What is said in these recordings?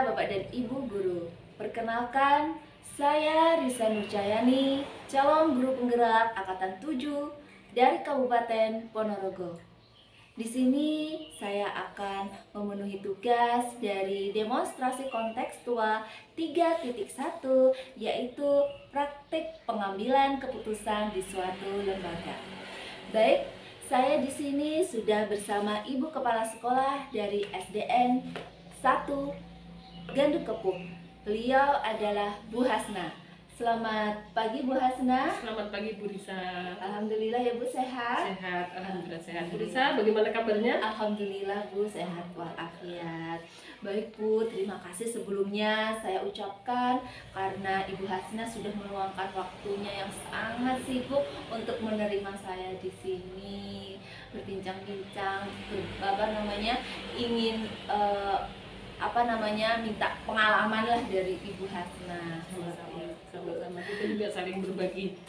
Bapak dan Ibu guru. Perkenalkan, saya Risa Nurjayani, calon guru penggerak Angkatan 7 dari Kabupaten Ponorogo. Di sini saya akan memenuhi tugas dari demonstrasi kontekstual 3.1, yaitu praktik pengambilan keputusan di suatu lembaga. Baik, saya di sini sudah bersama Ibu Kepala Sekolah dari SDN 1 Ganduk Kepuh. Beliau adalah Bu Hasna. Selamat pagi Bu Hasna. Selamat pagi Bu Risa. Alhamdulillah ya Bu, sehat? Sehat, alhamdulillah sehat. Bu Risa, bagaimana kabarnya? Alhamdulillah Bu, sehat walafiat. Baik Bu, terima kasih sebelumnya saya ucapkan karena Ibu Hasna sudah meluangkan waktunya yang sangat sibuk untuk menerima saya di sini berbincang-bincang, ingin minta pengalaman lah dari Ibu Hasna. Sama-sama, kita juga saling berbagi.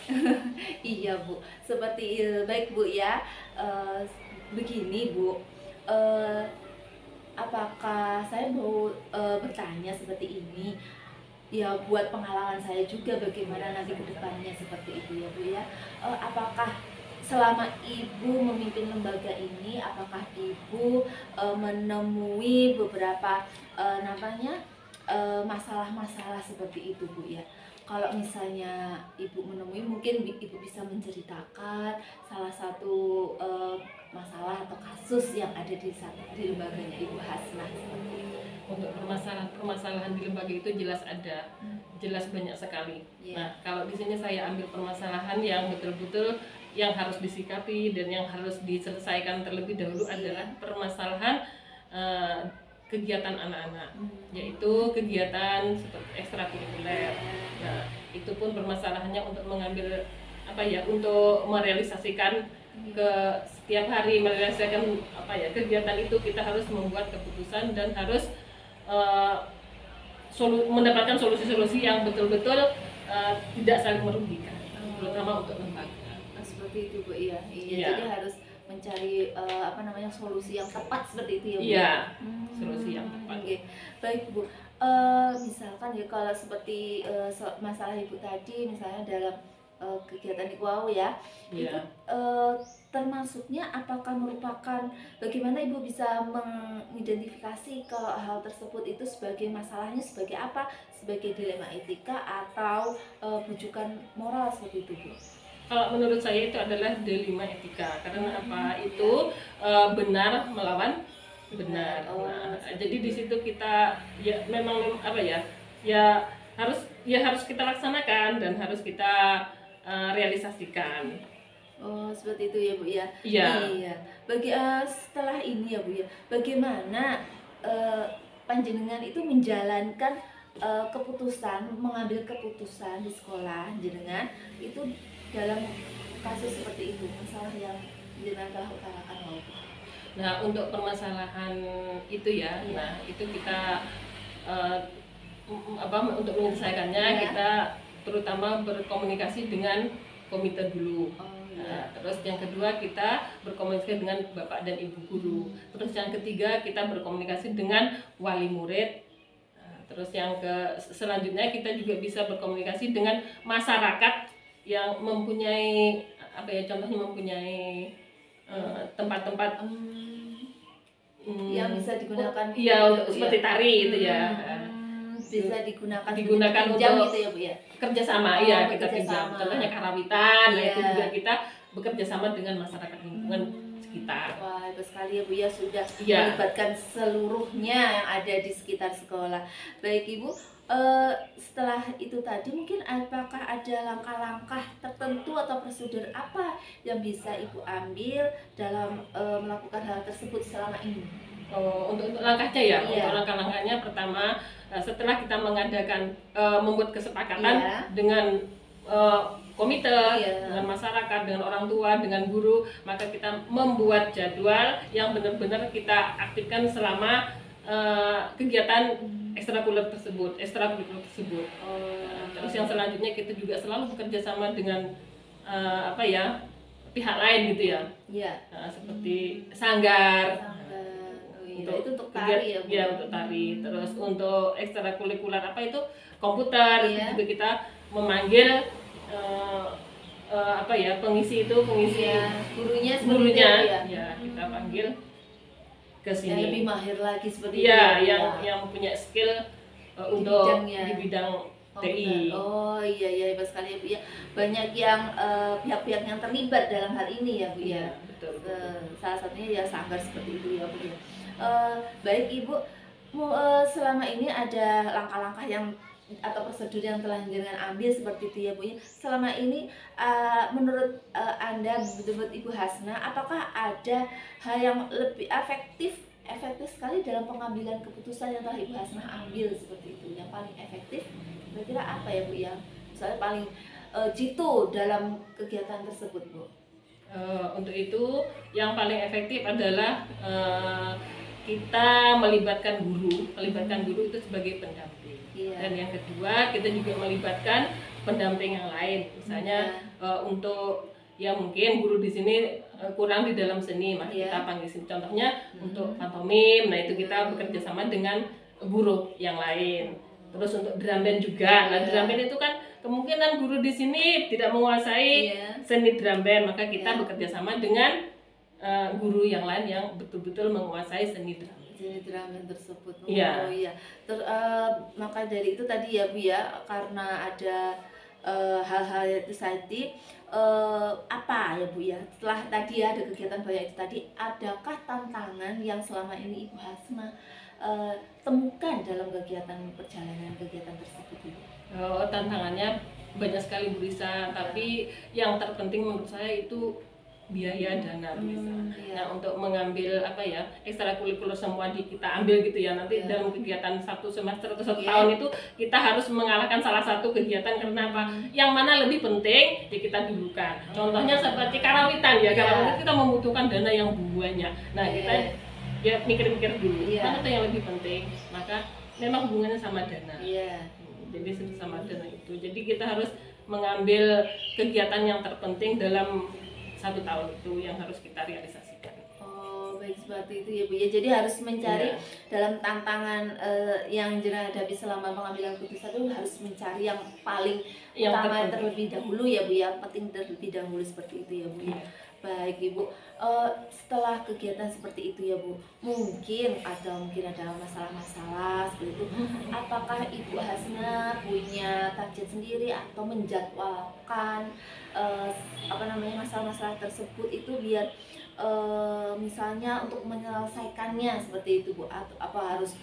Iya Bu, seperti baik Bu ya. Begini Bu, apakah saya mau bertanya seperti ini? Ya buat pengalaman saya juga bagaimana nanti ke depannya seperti itu ya Bu ya. Apakah selama Ibu memimpin lembaga ini, apakah Ibu menemui beberapa masalah-masalah seperti itu Bu ya? Kalau misalnya Ibu menemui, mungkin Ibu bisa menceritakan salah satu masalah atau kasus yang ada di lembaganya Ibu Hasna seperti itu. Untuk permasalahan di lembaga itu jelas ada, jelas banyak sekali. Yeah. Nah, kalau di sini saya ambil permasalahan yang betul-betul yang harus disikapi dan yang harus diselesaikan terlebih dahulu adalah permasalahan kegiatan anak-anak, yaitu kegiatan seperti ekstrakurikuler. Nah, itu pun permasalahannya untuk mengambil untuk merealisasikan ke setiap hari merealisasikan kegiatan itu, kita harus membuat keputusan dan harus mendapatkan solusi-solusi yang betul-betul tidak saling merugikan, terutama untuk lembaga. Seperti itu Bu, iya. Jadi harus mencari solusi yang tepat seperti itu ya Bu. Iya, solusi yang tepat. Okay. Baik Bu, misalkan ya kalau seperti masalah Ibu tadi, misalnya dalam kegiatan IKWAU ya, itu termasuknya apakah merupakan bagaimana Ibu bisa mengidentifikasi kalau hal tersebut itu sebagai masalahnya sebagai apa, sebagai dilema etika atau bujukan moral seperti itu Bu? Kalau menurut saya itu adalah dilema etika, karena itu benar melawan benar. Jadi di situ kita harus kita laksanakan dan harus kita realisasikan. Oh, seperti itu ya Bu ya. Iya. Setelah ini ya Bu ya, bagaimana panjenengan itu menjalankan mengambil keputusan di sekolah jenengan itu dalam kasus seperti itu, masalah yang jenengan telah utarakan Bu? Nah, untuk permasalahan itu ya, nah itu kita untuk menyelesaikannya kita terutama berkomunikasi dengan komite dulu. Nah, terus yang kedua kita berkomunikasi dengan Bapak dan Ibu guru. Terus yang ketiga kita berkomunikasi dengan wali murid. Nah, terus yang selanjutnya kita juga bisa berkomunikasi dengan masyarakat yang mempunyai contohnya mempunyai tempat-tempat yang bisa digunakan seperti tari itu ya. Bisa digunakan untuk gitu ya Bu ya. Kerjasama, kita pinjam. Contohnya karawitan, itu juga kita bekerja sama dengan masyarakat lingkungan sekitar. Wah, hebat sekali ya Bu ya, sudah melibatkan seluruhnya yang ada di sekitar sekolah. Baik Ibu, setelah itu tadi mungkin apakah ada langkah-langkah tertentu atau prosedur apa yang bisa Ibu ambil dalam melakukan hal tersebut selama ini? Untuk langkahnya ya, untuk langkah-langkahnya pertama setelah kita membuat kesepakatan dengan komite, dengan masyarakat, dengan orang tua, dengan guru, maka kita membuat jadwal yang benar-benar kita aktifkan selama kegiatan ekstrakurikuler tersebut. Terus yang selanjutnya kita juga selalu bekerja sama dengan pihak lain gitu ya. Seperti sanggar. Iya, itu untuk tari ya Bu? Ya, untuk tari. Terus untuk ekstrakurikuler apa itu komputer, itu Iya. juga kita memanggil apa ya, pengisi Iya, gurunya seperti gurunya itu ya. ya kita panggil ke Yang sini. lebih mahir lagi seperti Iya, itu ya. yang punya skill Di untuk bidangnya. di bidang Komputer. TI. Oh iya iya, hebat sekali ya Bu ya. Banyak yang pihak-pihak yang terlibat dalam hal ini ya Bu ya. Iya, betul. Salah satunya ya sanggar seperti itu ya Bu ya. Baik Ibu, selama ini ada langkah-langkah yang atau prosedur yang telah jenengan ambil seperti itu ya Bu ya. Selama ini menurut Anda, menurut Ibu Hasna, apakah ada hal yang lebih efektif sekali dalam pengambilan keputusan yang telah Ibu Hasna ambil seperti itu? Yang paling efektif kira-kira apa ya Bu ya? Misalnya paling jitu dalam kegiatan tersebut Bu. Untuk itu yang paling efektif adalah kita melibatkan guru itu sebagai pendamping. Iya. Dan yang kedua, kita juga melibatkan pendamping yang lain. Misalnya untuk ya mungkin guru di sini kurang di dalam seni, maka Iya. kita panggil sini. Contohnya untuk pantomim, nah itu kita bekerja sama dengan guru yang lain. Terus untuk drum band juga. Nah, Iya. drum band itu kan kemungkinan guru di sini tidak menguasai Iya. seni drum band, maka kita Iya. bekerja sama dengan guru yang lain yang betul-betul menguasai seni drum. Jenis drum band tersebut. Iya. Oh iya. Maka dari itu tadi ya Bu ya, karena ada hal-hal itu tadi, apa ya Bu ya, setelah tadi ada kegiatan banyak itu tadi, adakah tantangan yang selama ini Ibu Hasna temukan dalam perjalanan kegiatan tersebut Ibu? Tantangannya banyak sekali Bu Risa, tapi yang terpenting menurut saya itu biaya dana Bu Risa. Iya. Nah, untuk mengambil apa ya, ekstrakurikuler semua kita ambil gitu ya, nanti Iya. dalam kegiatan 1 semester atau 1 Iya. tahun itu kita harus mengalahkan salah satu kegiatan karena apa? Yang mana lebih penting ya kita dulukan. Contohnya seperti karawitan ya, Iya. karawitan kita membutuhkan dana yang banyak. Nah, Iya. kita ya mikir-mikir dulu Iya. mana tuh yang lebih penting, maka memang hubungannya sama dana. Iya. Jadi sama dana itu. Jadi kita harus mengambil kegiatan yang terpenting dalam 1 tahun itu yang harus kita realisasikan. Oh, baik seperti itu ya Bu ya. Jadi harus mencari Iya. dalam tantangan yang jenengan hadapi selama pengambilan keputusan itu harus mencari yang paling Yang utama terpenting. terlebih dahulu ya Bu ya, penting terlebih dahulu seperti itu ya Bu ya. Iya. Baik Ibu, setelah kegiatan seperti itu ya Bu, mungkin ada masalah-masalah seperti itu. Apakah Ibu Hasna punya target sendiri atau menjadwalkan masalah-masalah tersebut itu biar misalnya untuk menyelesaikannya seperti itu Bu, atau apa harus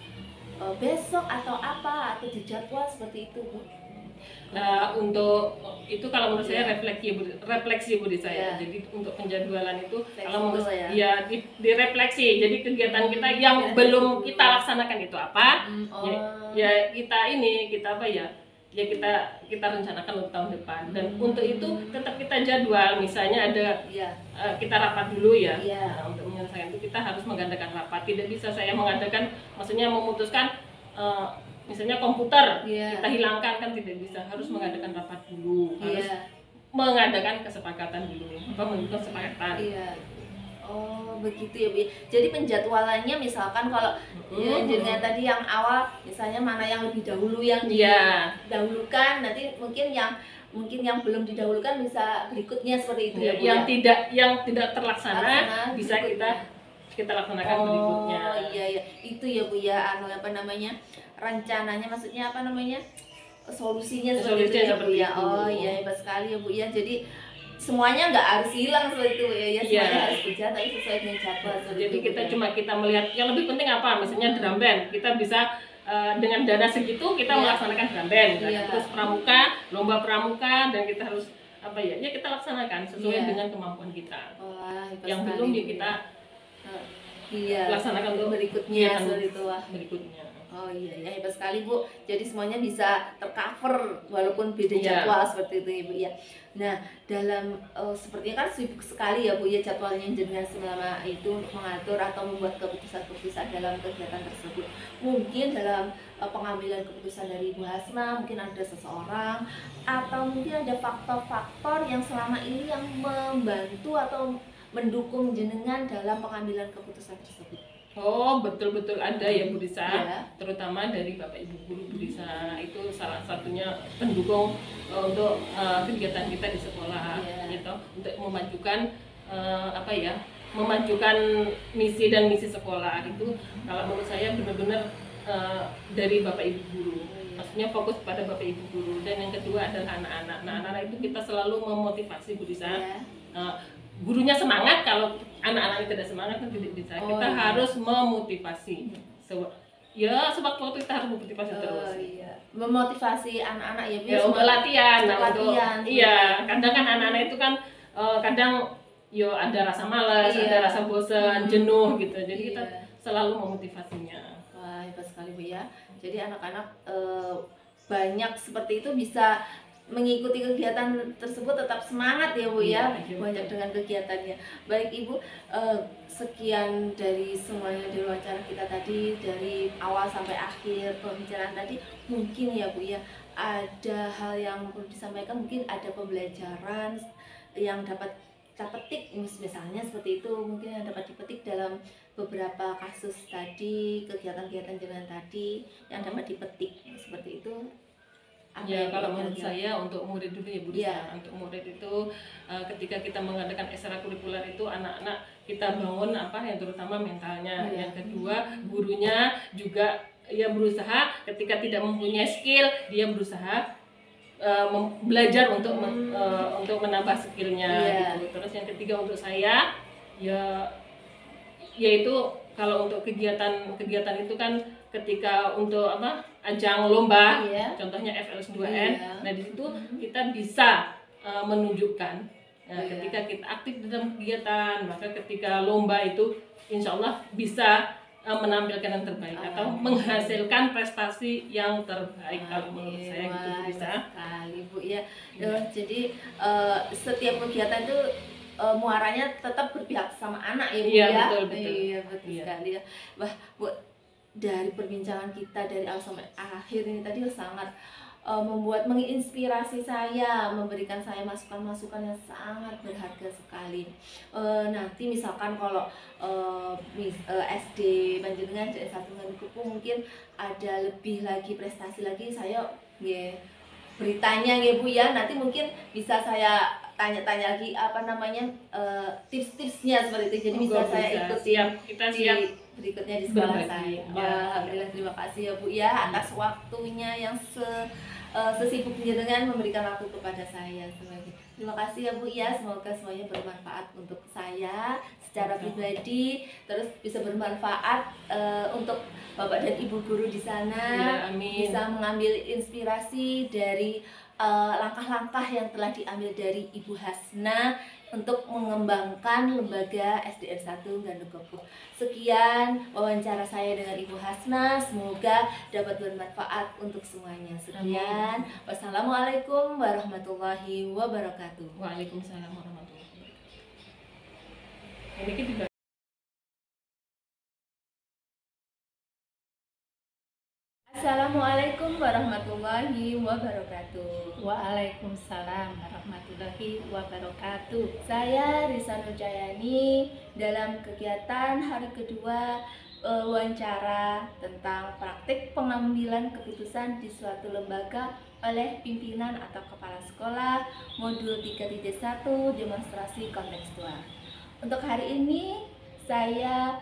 besok atau apa, atau dijadwal seperti itu Bu? Nah, untuk itu kalau menurut saya Iya. refleksi Bu di saya. Iya. Jadi untuk penjadwalan itu Fleksibel kalau menurut ya. ya direfleksi. Jadi kegiatan kita yang belum kita laksanakan itu apa? Oh. Ya kita apa ya? Ya kita rencanakan untuk tahun depan. Dan untuk itu tetap kita jadwal. Misalnya ada Iya. kita rapat dulu ya. Iya. Nah, untuk menyelesaikan itu kita harus mengadakan rapat. Tidak bisa saya mengadakan, maksudnya memutuskan misalnya komputer Iya. kita hilangkan, kan tidak bisa, harus mengadakan rapat dulu, harus Iya. mengadakan kesepakatan dulu, membentuk kesepakatan. Iya. Oh, begitu ya Bu ya. Jadi penjadwalannya misalkan kalau ya dengan tadi yang awal misalnya mana yang lebih dahulu yang Iya. didahulukan, nanti mungkin yang belum didahulukan bisa berikutnya seperti itu ya Bu. Yang tidak terlaksana Laksana bisa berikutnya. kita laksanakan berikutnya. Oh iya ya, itu ya Bu ya, rencananya, maksudnya solusinya seperti itu ya Bu seperti ya. itu. Oh iya, hebat sekali ya Bu ya. Jadi semuanya nggak harus hilang seperti itu ya, semuanya Iya. harus berjalan tapi sesuai dengan jadwal seperti Jadi itu, kita Bu, ya. cuma melihat yang lebih penting apa, misalnya drum band, kita bisa dengan dana segitu kita Iya. melaksanakan drum band. Iya. Terus pramuka, lomba pramuka, dan kita harus apa ya kita laksanakan sesuai Iya. dengan kemampuan kita. Wah, hebat Yang sekali, belum ya Bu, kita iya laksanakan untuk berikutnya kegiatan seperti itu. Wah. berikutnya. Oh iya ya, hebat sekali Bu. Jadi semuanya bisa tercover walaupun beda Iya. jadwal seperti itu ya Bu ya. Nah, dalam sepertinya kan sibuk sekali ya Bu ya jadwalnya jenengan selama itu untuk mengatur atau membuat keputusan-keputusan dalam kegiatan tersebut. Mungkin dalam pengambilan keputusan dari Ibu Hasna mungkin ada seseorang atau mungkin ada faktor-faktor yang selama ini yang membantu atau mendukung jenengan dalam pengambilan keputusan tersebut. Oh, betul-betul ada ya Bu Risa, Ya. terutama dari Bapak Ibu guru Bu Risa, itu salah satunya pendukung untuk kegiatan kita di sekolah, Iya. gitu, untuk memajukan apa ya, memajukan misi dan misi sekolah itu. Kalau menurut saya benar-benar dari Bapak Ibu guru, maksudnya fokus pada Bapak Ibu guru. Dan yang kedua adalah anak-anak. Nah, anak-anak itu kita selalu memotivasi Bu Risa. Ya. Gurunya semangat, kalau anak-anak tidak semangat kan tidak bisa. Kita iya. harus memotivasi. Ya sewaktu-waktu kita harus memotivasi terus. Iya. Memotivasi anak-anak ya Bu. Ya untuk latihan, untuk latihan. iya. Kadang kan anak-anak itu kan kadang yo ada rasa malas, Iya. ada rasa bosan, jenuh gitu. Jadi kita Iya. selalu memotivasinya. Wah, hebat sekali Bu ya. Jadi anak-anak banyak seperti itu bisa mengikuti kegiatan tersebut tetap semangat ya Bu ya. Iya, Banyak dengan kegiatannya. Baik Ibu, sekian dari semuanya di wawancara kita tadi, dari awal sampai akhir pembicaraan tadi. Mungkin ya Bu ya, ada hal yang perlu disampaikan, mungkin ada pembelajaran yang dapat kita petik, misalnya seperti itu, mungkin yang dapat dipetik dalam beberapa kasus tadi, kegiatan-kegiatan jalan tadi yang dapat dipetik seperti itu. Apa Ya, yang kalau menurut kira-kira? saya untuk murid dulu ya Bu Risa. Iya. Untuk murid itu ketika kita mengadakan ekstrakurikuler itu anak-anak kita bangun apa yang terutama mentalnya. Iya. Yang kedua, gurunya juga ya berusaha ketika tidak mempunyai skill, dia berusaha belajar untuk untuk menambah skillnya Iya. gitu. Terus yang ketiga untuk saya ya yaitu kalau untuk kegiatan itu kan ketika untuk apa ajang lomba, Iya. contohnya FLS 2N. Iya. Nah di situ kita bisa menunjukkan Iya. ketika kita aktif dalam kegiatan, maka ketika lomba itu insya Allah bisa menampilkan yang terbaik atau menghasilkan prestasi yang terbaik. Kalau menurut saya gitu Wah, bisa. sekali Bu ya. Iya. Jadi setiap kegiatan itu muaranya tetap berpihak sama anak ya Bu Iya, ya. betul. Iya, betul Iya. sekali ya. Wah Bu, dari perbincangan kita dari awal sampai akhir ini tadi sangat menginspirasi saya, memberikan saya masukan-masukan yang sangat berharga sekali. Nanti misalkan kalau SD Panjenengan SD1 Kupu mungkin ada lebih lagi prestasi lagi, saya ya beritanya ya Bu ya, nanti mungkin bisa saya tanya-tanya lagi apa namanya tips-tipsnya seperti itu, jadi bisa saya ikuti siap, kita di siap berikutnya di sekolah berbagi. saya. Ya. Wah, alhamdulillah, terima kasih ya Bu ya atas waktunya yang sesibuk dengan memberikan waktu kepada saya sebagai. Terima kasih ya Bu ya, semoga semuanya bermanfaat untuk saya secara pribadi, terus bisa bermanfaat untuk Bapak dan Ibu guru di sana. Ya, amin. Bisa mengambil inspirasi dari langkah-langkah yang telah diambil dari Ibu Hasna untuk mengembangkan lembaga SDN 1 Gandukopu. Sekian wawancara saya dengan Ibu Hasna, semoga dapat bermanfaat untuk semuanya. Sekian, wassalamualaikum warahmatullahi wabarakatuh. Waalaikumsalam warahmatullahi wabarakatuh. Ini kita Assalamualaikum warahmatullahi wabarakatuh. Waalaikumsalam warahmatullahi wabarakatuh. Saya Risa Nurjayani dalam kegiatan hari kedua wawancara tentang praktik pengambilan keputusan di suatu lembaga oleh pimpinan atau kepala sekolah modul 3.1 demonstrasi kontekstual. Untuk hari ini saya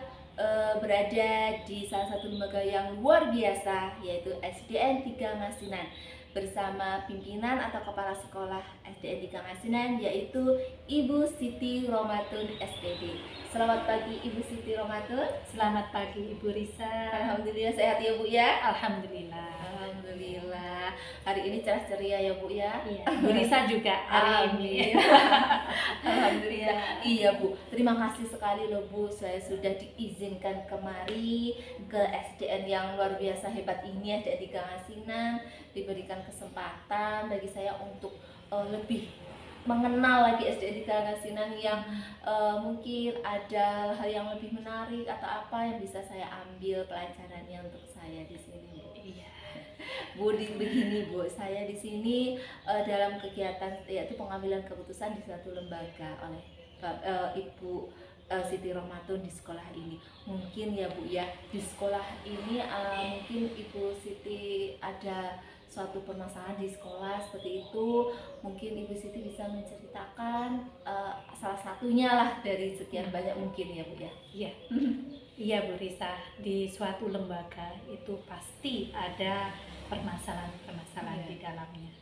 berada di salah satu lembaga yang luar biasa, yaitu SDN 3 Ngasinan, bersama pimpinan atau kepala sekolah SDN 3 Ngasinan, yaitu Ibu Siti Romatun SPD. Selamat pagi Ibu Siti Romatun. Selamat pagi Ibu Risa. Alhamdulillah sehat ya Bu ya. Alhamdulillah. Alhamdulillah. Hari ini cerah ceria ya Bu ya. Iya. Bu Risa juga hari ini. Alhamdulillah. Iya Bu. Terima kasih sekali loh Bu. Saya sudah diizinkan kemari ke SDN yang luar biasa hebat ini, SDN 3 Ngasinan. Diberikan kesempatan bagi saya untuk lebih mengenal lagi SDN 3 Ngasinan yang mungkin ada hal yang lebih menarik atau apa yang bisa saya ambil pelajarannya untuk saya di sini Bu. Iya. Bu, begini Bu, saya di sini dalam kegiatan yaitu pengambilan keputusan di suatu lembaga oleh Ibu Siti Rohmatun di sekolah ini. Mungkin ya Bu ya, di sekolah ini mungkin Ibu Siti ada suatu permasalahan di sekolah seperti itu. Mungkin Ibu Siti bisa menceritakan salah satunya lah dari sekian banyak mungkin ya Bu ya. Iya. Iya Bu Risa, di suatu lembaga itu pasti ada permasalahan-permasalahan di dalamnya.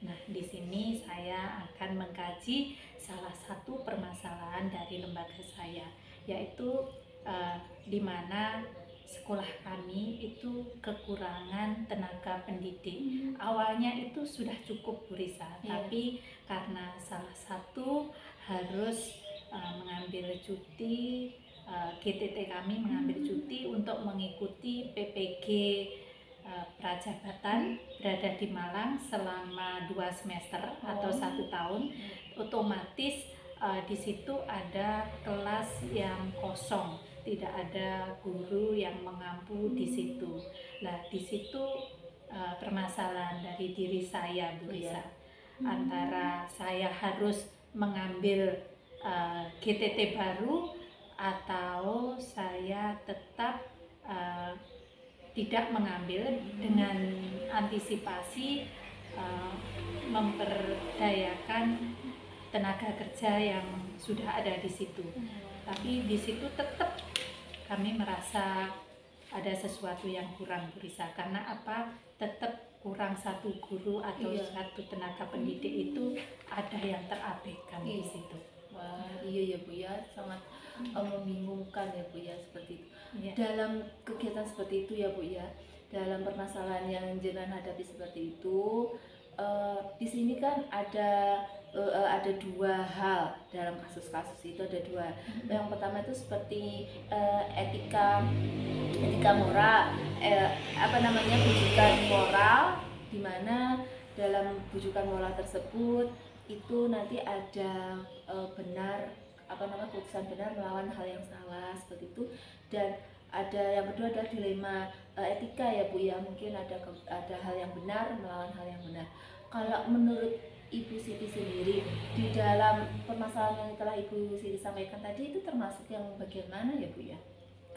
Nah, di sini saya akan mengkaji salah satu permasalahan dari lembaga saya, yaitu di mana sekolah kami itu kekurangan tenaga pendidik. Awalnya itu sudah cukup Bu Risa, tapi karena salah satu harus mengambil cuti, GTT kami mengambil cuti untuk mengikuti PPG Prajabatan berada di Malang selama 2 semester atau 1 tahun. Otomatis di situ ada kelas yang kosong, tidak ada guru yang mengampu di situ. Nah, di situ permasalahan dari diri saya Bu Risa, antara saya harus mengambil GTT baru atau saya tetap tidak mengambil dengan antisipasi memperdayakan tenaga kerja yang sudah ada di situ. Tapi di situ tetap kami merasa ada sesuatu yang kurang Bu Risa. Karena apa? Tetap kurang satu guru atau satu tenaga pendidik itu ada yang terabaikan di situ. Wah, iya ya Bu ya, sangat membingungkan ya Bu ya seperti itu. Dalam kegiatan seperti itu ya Bu ya, dalam permasalahan yang jenengan hadapi seperti itu, di sini kan ada 2 hal dalam kasus-kasus itu, ada 2. Yang pertama itu seperti etika moral, bujukan moral, di mana dalam bujukan moral tersebut itu nanti ada putusan benar melawan hal yang salah seperti itu. Dan ada yang kedua adalah dilema etika ya Bu ya, mungkin ada hal yang benar melawan hal yang benar. Kalau menurut Ibu Siti sendiri, di dalam permasalahan yang telah Ibu Siti sampaikan tadi itu termasuk yang bagian mana ya Bu ya?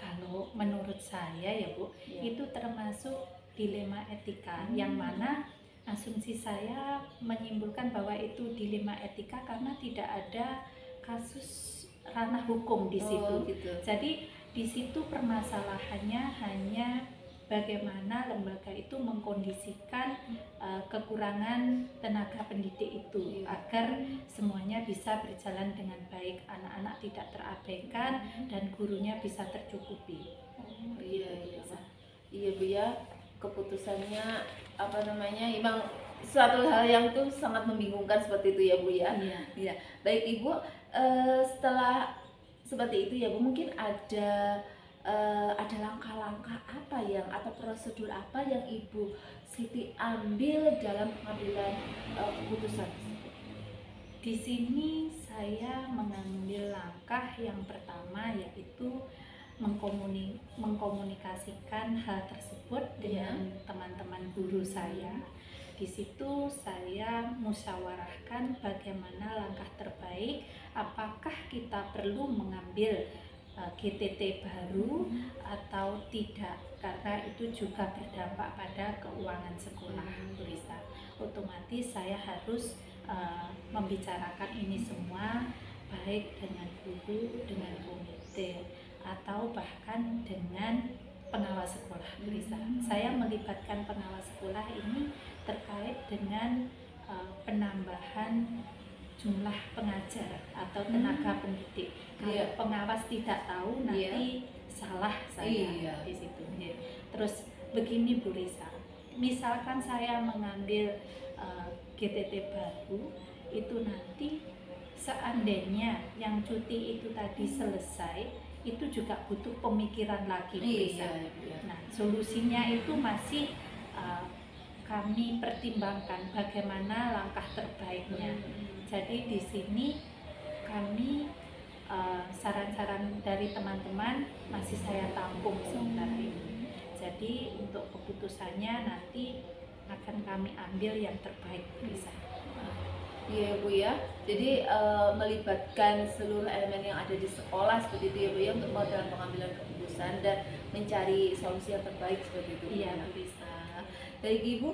Kalau menurut saya ya Bu, itu termasuk dilema etika, yang mana asumsi saya menyimpulkan bahwa itu dilema etika karena tidak ada kasus ranah hukum di situ. Gitu. Jadi di situ permasalahannya hanya bagaimana lembaga itu mengkondisikan kekurangan tenaga pendidik itu agar semuanya bisa berjalan dengan baik, anak-anak tidak terabaikan dan gurunya bisa tercukupi. Iya Bu ya, keputusannya emang suatu hal yang tuh sangat membingungkan seperti itu ya Bu ya. Iya. Baik Ibu, setelah seperti itu ya Bu, mungkin ada langkah-langkah apa atau prosedur apa yang Ibu Siti ambil dalam pengambilan keputusan? Di sini saya mengambil langkah yang pertama, yaitu mengkomunikasikan hal tersebut dengan teman-teman guru saya. Di situ saya musyawarahkan bagaimana langkah terbaik, apakah kita perlu mengambil GTT baru atau tidak, karena itu juga berdampak pada keuangan sekolah Bu Risa. Otomatis saya harus membicarakan ini semua baik dengan guru, dengan komite, atau bahkan dengan pengawas sekolah Bu Risa. Saya melibatkan pengawas sekolah ini terkait dengan penambahan jumlah pengajar atau tenaga pendidik. Kalau pengawas tidak tahu nanti salah saya di situ. Terus begini Bu Risa, misalkan saya mengambil GTT baru, itu nanti seandainya yang cuti itu tadi selesai, itu juga butuh pemikiran lagi Bu Risa. Nah, solusinya itu masih kami pertimbangkan bagaimana langkah terbaiknya. Jadi di sini kami saran-saran dari teman-teman masih saya tampung sementara ini. Jadi untuk keputusannya nanti akan kami ambil yang terbaik bisa. Iya Bu ya. Jadi melibatkan seluruh elemen yang ada di sekolah seperti itu ya Bu ya, untuk dalam pengambilan keputusan dan mencari solusi yang terbaik seperti itu. Iya, Bu. bisa. Baik Ibu,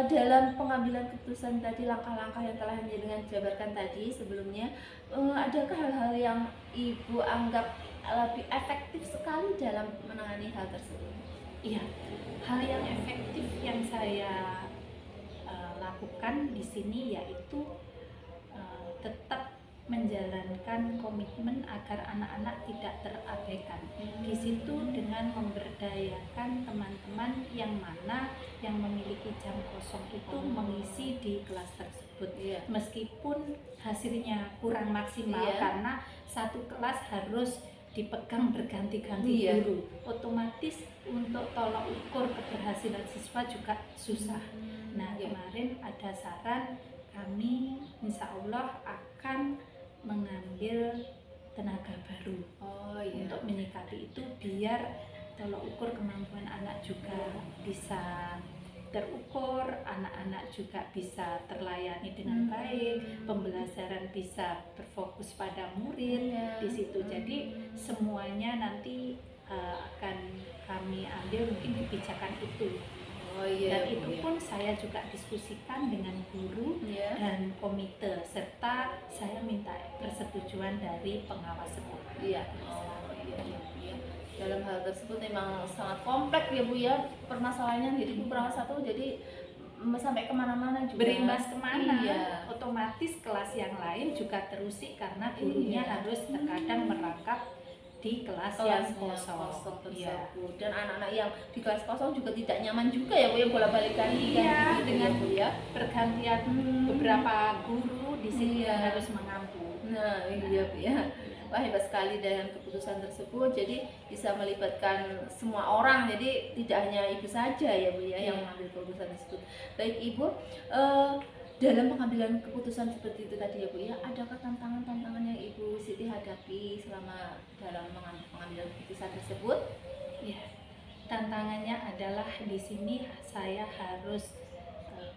dalam pengambilan keputusan tadi, langkah-langkah yang telah dengan jabarkan tadi sebelumnya, adakah hal-hal yang Ibu anggap lebih efektif sekali dalam menangani hal tersebut? Iya, hal yang efektif yang saya lakukan di sini yaitu tetap menjalankan komitmen agar anak-anak tidak terabaikan. Di situ dengan memberdayakan teman-teman yang mana yang memiliki jam kosong itu mengisi di kelas tersebut. Iya. Meskipun hasilnya kurang maksimal Iya. karena satu kelas harus dipegang berganti-ganti Iya. guru, otomatis untuk tolak ukur keberhasilan siswa juga susah. Nah, Iya. kemarin ada saran, kami insya Allah akan mengambil tenaga baru Oh iya. untuk menyikapi itu, biar tolak ukur kemampuan anak juga bisa terukur, anak-anak juga bisa terlayani dengan baik, pembelajaran bisa berfokus pada murid Iya. di situ. Jadi semuanya nanti akan kami ambil mungkin kebijakan itu. Oh iya. Dan itu iya. pun saya juga diskusikan dengan guru Iya. dan komite, serta saya minta persetujuan dari pengawas sekolah. Iya. Oh iya, iya, iya. Dalam hal tersebut memang sangat kompleks ya Bu ya permasalahannya. Jadi Bu perawat satu jadi sampai kemana-mana juga. Berimbas kemana, Iya. otomatis kelas yang lain juga terusik karena gurunya Iya. harus terkadang merangkap di kelas yang kosong. Iya. tersebut. Dan anak-anak yang di kelas kosong juga tidak nyaman juga ya Bu ya, bolak-balik ganti Iya, gitu dengan ya, Bu ya. pergantian beberapa guru di sini Iya. yang harus mengampu. Nah, iya Bu ya. Wah, hebat sekali dengan keputusan tersebut. Jadi bisa melibatkan semua orang. Jadi tidak hanya Ibu saja ya Bu ya yang Iya. mengambil keputusan tersebut. Baik Ibu, dalam pengambilan keputusan seperti itu tadi ya Bu ya, adakah tantangan-tantangan yang Ibu Siti hadapi selama dalam pengambilan keputusan tersebut? Ya, tantangannya adalah di sini saya harus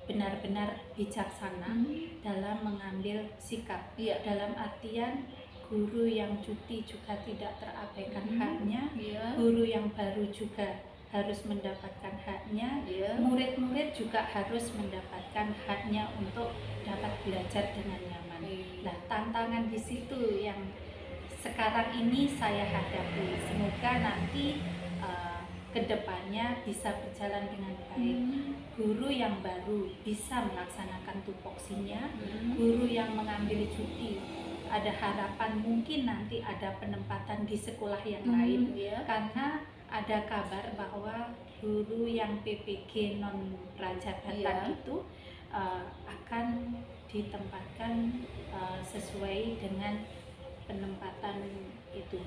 benar-benar bijaksana dalam mengambil sikap. Iya. Dalam artian guru yang cuti juga tidak terabaikan haknya, Iya. guru yang baru juga harus mendapatkan haknya, Iya. murid-murid juga harus mendapatkan haknya untuk dapat belajar dengan nyaman. Nah, tantangan di situ yang sekarang ini saya hadapi. Semoga nanti kedepannya bisa berjalan dengan baik. Guru yang baru bisa melaksanakan tupoksinya, guru yang mengambil cuti ada harapan mungkin nanti ada penempatan di sekolah yang lain, Iya. karena ada kabar bahwa guru yang PPG non Rajabatan Iya. itu akan ditempatkan sesuai dengan penempatan itu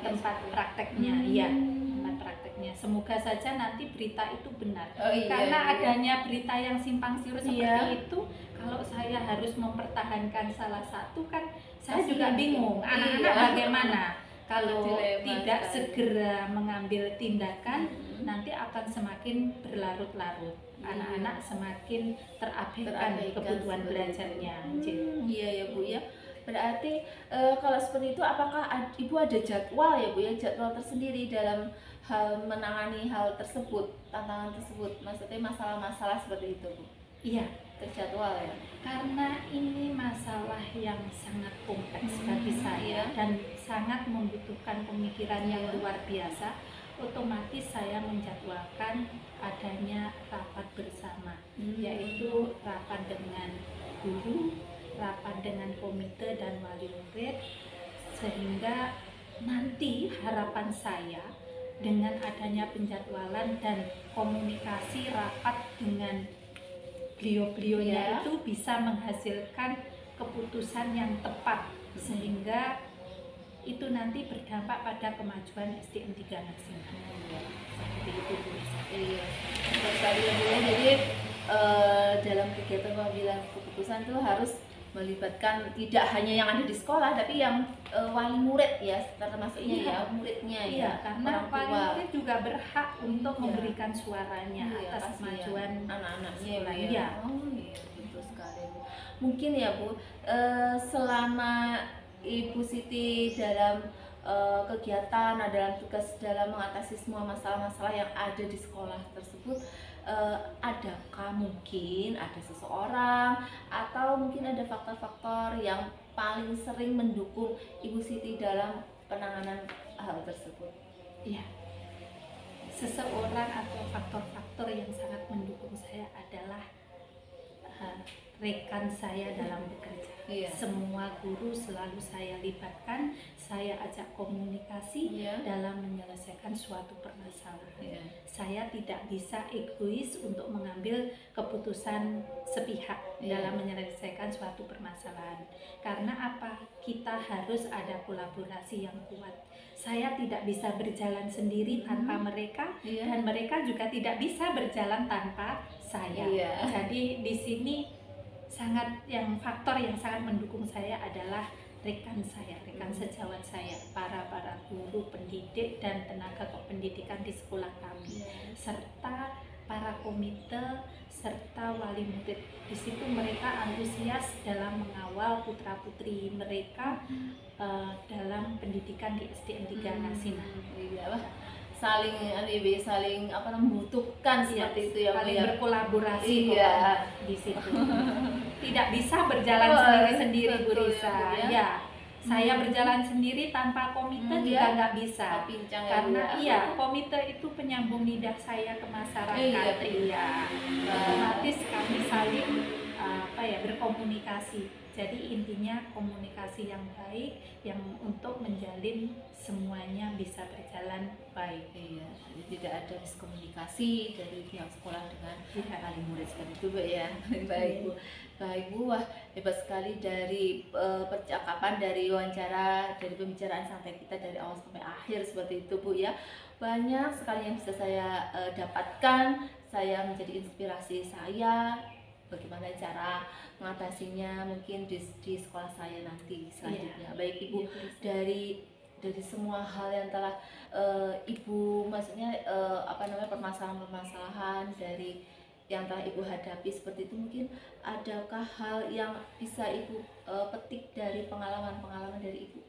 tempat prakteknya. Iya, tempat prakteknya. Semoga saja nanti berita itu benar. Oh, iya, Karena iya. adanya berita yang simpang siur seperti Iya. itu, kalau saya harus mempertahankan salah satu kan saya Kasihan. juga bingung. Anak-anak Iya. bagaimana? Kalau Dilema tidak sekali. segera mengambil tindakan, nanti akan semakin berlarut-larut. Anak-anak semakin terabaikan kebutuhan seperti belajarnya. itu. Iya ya Bu ya. Berarti kalau seperti itu apakah Ibu ada jadwal ya Bu ya, jadwal tersendiri dalam hal menangani hal tersebut, tantangan tersebut, maksudnya masalah-masalah seperti itu Bu? Iya, Terjadwal ya. karena ini masalah yang sangat kompleks bagi saya dan sangat membutuhkan pemikiran yang luar biasa. Otomatis saya menjadwalkan adanya rapat bersama, yaitu rapat dengan guru, rapat dengan komite dan wali murid, sehingga nanti harapan saya dengan adanya penjadwalan dan komunikasi rapat dengan beliau-beliaunya Ya. itu bisa menghasilkan keputusan yang tepat, sehingga itu nanti berdampak pada kemajuan SDN 3 nasional. Seperti itu Bu. Iya. Betul sekali ya Bu ya. Jadi dalam kegiatan pengambilan keputusan itu harus melibatkan tidak hanya yang ada di sekolah, tapi yang wali murid ya, termasuknya Iya. ya muridnya ya. Iya, karena orang wali tua. murid juga berhak untuk Iya. memberikan suaranya Iya, atas kasihan kemajuan anak-anaknya sekolah. ya. Iya. Oh iya, betul sekali Bu. mungkin ya Bu, selama Ibu Siti dalam kegiatan, dalam tugas dalam mengatasi semua masalah-masalah yang ada di sekolah tersebut, adakah mungkin ada seseorang atau mungkin ada faktor-faktor yang paling sering mendukung Ibu Siti dalam penanganan hal tersebut? Iya, seseorang atau faktor-faktor yang sangat mendukung saya adalah rekan saya dalam bekerja. Iya. Semua guru selalu saya libatkan, saya ajak komunikasi dalam menyelesaikan suatu permasalahan. Saya tidak bisa egois untuk mengambil keputusan sepihak dalam menyelesaikan suatu permasalahan. Karena apa? Kita harus ada kolaborasi yang kuat. Saya tidak bisa berjalan sendiri tanpa mereka, dan mereka juga tidak bisa berjalan tanpa saya. Jadi di sini faktor yang sangat mendukung saya adalah rekan saya, rekan sejawat saya, para guru pendidik dan tenaga kependidikan di sekolah kami, serta para komite serta wali murid. Di situ mereka antusias dalam mengawal putra putri mereka dalam pendidikan di SDN 3 Ngasinan. saling membutuhkan seperti itu ya, saling Bu, ya. berkolaborasi di situ. Tidak bisa berjalan sendiri-sendiri, Bu Risa. Ya, saya berjalan sendiri tanpa komite juga nggak bisa. Karena komite itu penyambung lidah saya ke masyarakat. Otomatis kami saling berkomunikasi. Jadi intinya komunikasi yang baik yang untuk menjalin semuanya bisa berjalan baik. Jadi tidak ada miskomunikasi dari pihak sekolah dengan wali murid seperti itu, Bu, ya. Baik Bu, wah hebat sekali dari percakapan, dari wawancara, dari pembicaraan sampai kita dari awal sampai akhir seperti itu, Bu, ya. Banyak sekali yang bisa saya dapatkan, saya menjadi inspirasi saya bagaimana cara mengatasinya mungkin di sekolah saya nanti selanjutnya. Baik Ibu, dari semua hal yang telah Ibu maksudnya permasalahan-permasalahan dari yang telah Ibu hadapi seperti itu, mungkin adakah hal yang bisa Ibu petik dari pengalaman-pengalaman dari Ibu?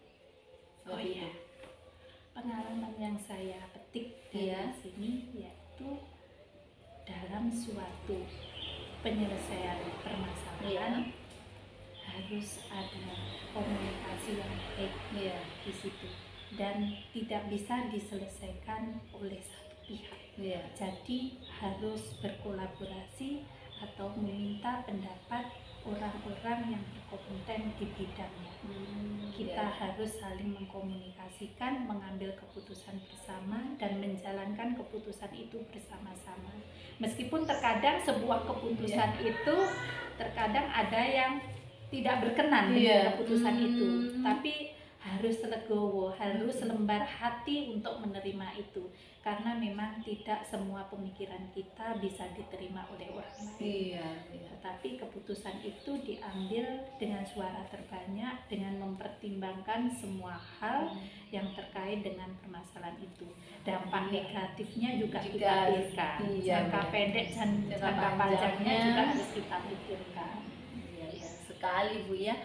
Itu. Pengalaman yang saya petik dari sini yaitu dalam suatu penyelesaian permasalahan harus ada komunikasi yang baik di situ, dan tidak bisa diselesaikan oleh satu pihak. Jadi harus berkolaborasi atau meminta pendapat orang-orang yang berkompeten di bidangnya. Kita harus saling mengkomunikasikan, mengambil keputusan bersama dan menjalankan keputusan itu bersama-sama. Meskipun terkadang sebuah keputusan itu terkadang ada yang tidak berkenan dengan keputusan itu, tapi harus legowo, harus lembar hati untuk menerima itu, karena memang tidak semua pemikiran kita bisa diterima oleh orang lain. Tetapi keputusan itu diambil dengan suara terbanyak, dengan mempertimbangkan semua hal yang terkait dengan permasalahan itu. Dampak negatifnya juga kita pikirkan, jangka pendek dan jangka panjangnya juga harus kita pikirkan. Sekali Bu, ya.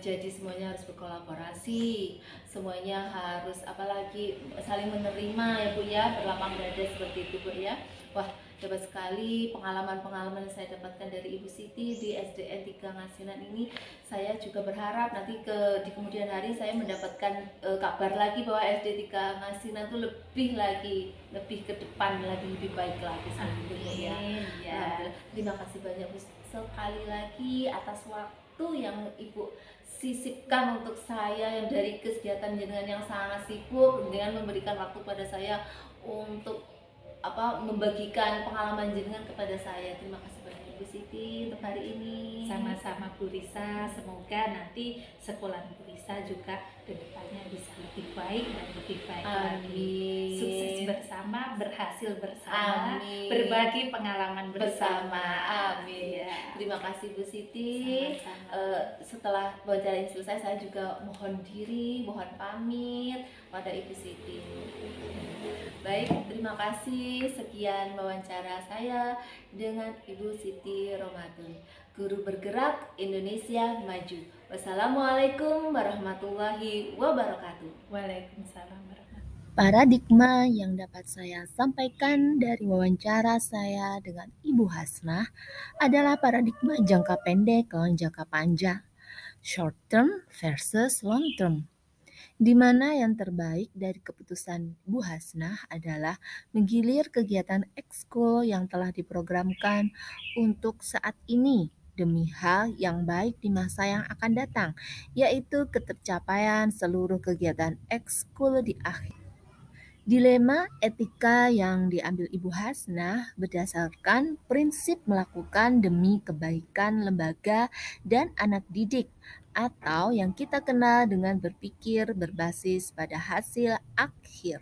Jadi semuanya harus berkolaborasi, semuanya harus apalagi saling menerima ya Bu, ya, berlapang dada seperti itu Bu, ya. Wah hebat sekali pengalaman-pengalaman yang saya dapatkan dari Ibu Siti di SDN 3 Ngasinan ini. Saya juga berharap nanti di kemudian hari saya mendapatkan kabar lagi bahwa SD 3 Ngasinan itu lebih ke depan lagi, lebih baik lagi seperti itu ya. Terima kasih banyak Bu sekali lagi atas waktu yang Ibu sisipkan untuk saya, yang dari kegiatan jenengan yang sangat sibuk dengan memberikan waktu pada saya untuk membagikan pengalaman jenengan kepada saya. Terima kasih banyak Ibu Siti untuk hari ini. Sama-sama Bu Risa, semoga nanti sekolah Bu Risa juga kedepannya bisa lebih baik dan lebih baik lagi. Sukses bersama, berhasil bersama, berbagi pengalaman bersama. Amin. Terima kasih Bu Siti. Sama-sama. Setelah wawancara ini selesai, saya juga mohon diri, mohon pamit pada Ibu Siti. Baik, terima kasih. Sekian wawancara saya dengan Ibu Siti Romadhun, Guru Bergerak Indonesia Maju. Wassalamualaikum warahmatullahi wabarakatuh. Waalaikumsalam warahmatullahi. Paradigma yang dapat saya sampaikan dari wawancara saya dengan Ibu Hasnah adalah paradigma jangka pendek lawan jangka panjang, short term versus long term, di mana yang terbaik dari keputusan Bu Hasnah adalah menggilir kegiatan ekskul yang telah diprogramkan untuk saat ini demi hal yang baik di masa yang akan datang, yaitu ketercapaian seluruh kegiatan ekskul di akhir. Dilema etika yang diambil Ibu Hasnah berdasarkan prinsip melakukan demi kebaikan lembaga dan anak didik, atau yang kita kenal dengan berpikir berbasis pada hasil akhir,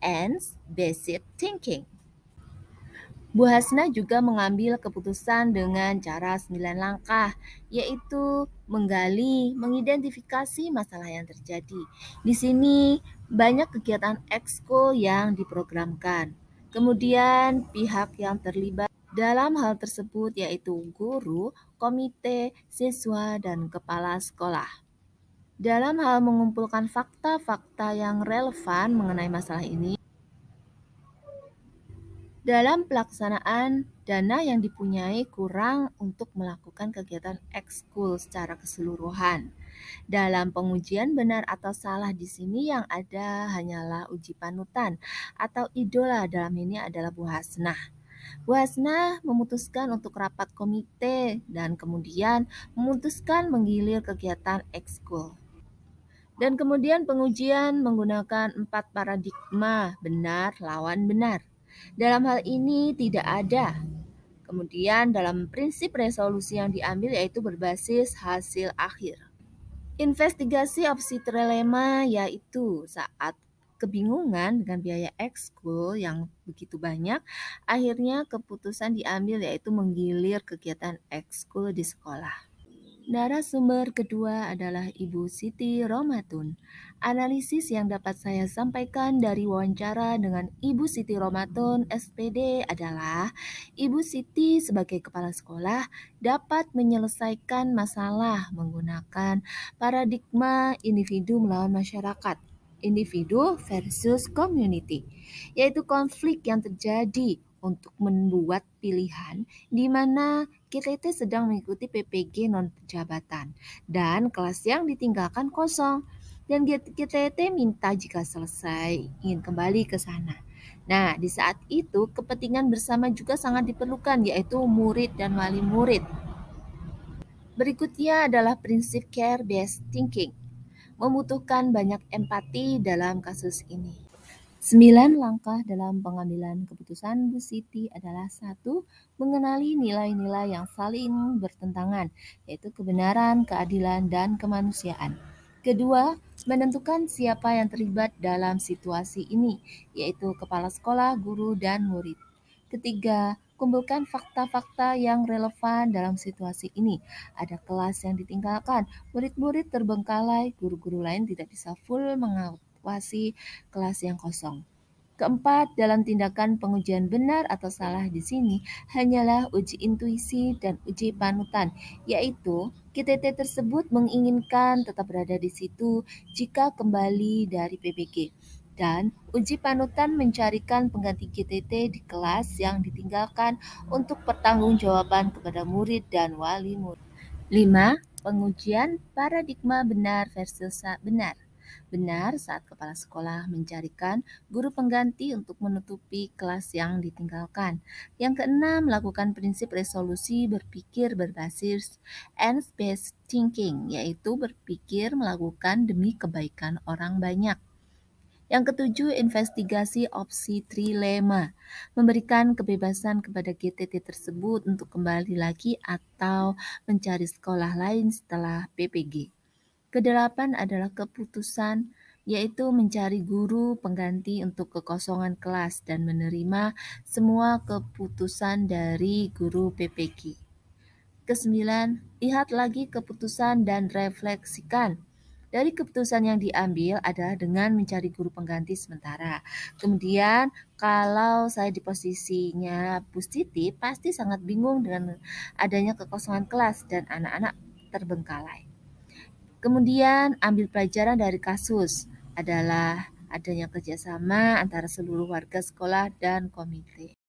ends-based thinking. Bu Hasnah juga mengambil keputusan dengan cara 9 langkah, yaitu menggali, mengidentifikasi masalah yang terjadi. Di sini banyak kegiatan ekskul yang diprogramkan. Kemudian pihak yang terlibat dalam hal tersebut yaitu guru, komite, siswa, dan kepala sekolah. Dalam hal mengumpulkan fakta-fakta yang relevan mengenai masalah ini, dalam pelaksanaan, dana yang dipunyai kurang untuk melakukan kegiatan ekskul secara keseluruhan. Dalam pengujian benar atau salah di sini yang ada hanyalah uji panutan atau idola, dalam ini adalah Bu Hasnah. Bu Hasnah memutuskan untuk rapat komite dan kemudian memutuskan menggilir kegiatan ekskul. Dan kemudian pengujian menggunakan 4 paradigma benar lawan benar. Dalam hal ini tidak ada. Kemudian dalam prinsip resolusi yang diambil yaitu berbasis hasil akhir. Investigasi opsi trilema yaitu saat kebingungan dengan biaya ekskul yang begitu banyak, akhirnya keputusan diambil yaitu menggilir kegiatan ekskul di sekolah. Narasumber kedua adalah Ibu Siti Romadhun. Analisis yang dapat saya sampaikan dari wawancara dengan Ibu Siti Romadhun SPD adalah Ibu Siti sebagai kepala sekolah dapat menyelesaikan masalah menggunakan paradigma individu melawan masyarakat, individu versus community, yaitu konflik yang terjadi untuk membuat pilihan di mana kita sedang mengikuti PPG non-jabatan dan kelas yang ditinggalkan kosong, dan kita minta jika selesai ingin kembali ke sana. Nah, di saat itu kepentingan bersama juga sangat diperlukan, yaitu murid dan wali murid. Berikutnya adalah prinsip care-based thinking, membutuhkan banyak empati dalam kasus ini. 9 langkah dalam pengambilan keputusan Bu Siti adalah: 1. Mengenali nilai-nilai yang saling bertentangan, yaitu kebenaran, keadilan, dan kemanusiaan. Kedua, menentukan siapa yang terlibat dalam situasi ini, yaitu kepala sekolah, guru, dan murid. Ketiga, kumpulkan fakta-fakta yang relevan dalam situasi ini. Ada kelas yang ditinggalkan, murid-murid terbengkalai, guru-guru lain tidak bisa full mengawasi kelas yang kosong. Keempat, dalam tindakan pengujian benar atau salah di sini hanyalah uji intuisi dan uji panutan, yaitu KTT tersebut menginginkan tetap berada di situ jika kembali dari PPG. Dan uji panutan mencarikan pengganti KTT di kelas yang ditinggalkan untuk pertanggungjawaban kepada murid dan wali murid. 5. Pengujian paradigma benar versus benar. Benar saat kepala sekolah mencarikan guru pengganti untuk menutupi kelas yang ditinggalkan. Yang keenam, melakukan prinsip resolusi berpikir berbasis ends-based thinking, yaitu berpikir melakukan demi kebaikan orang banyak. Yang ketujuh, investigasi opsi trilema, memberikan kebebasan kepada GTT tersebut untuk kembali lagi atau mencari sekolah lain setelah PPG. Kedelapan adalah keputusan, yaitu mencari guru pengganti untuk kekosongan kelas dan menerima semua keputusan dari guru PPG. Kesembilan, lihat lagi keputusan dan refleksikan. Dari keputusan yang diambil adalah dengan mencari guru pengganti sementara. Kemudian kalau saya di posisinya Bu Siti, pasti sangat bingung dengan adanya kekosongan kelas dan anak-anak terbengkalai. Kemudian ambil pelajaran dari kasus adalah adanya kerjasama antara seluruh warga sekolah dan komite.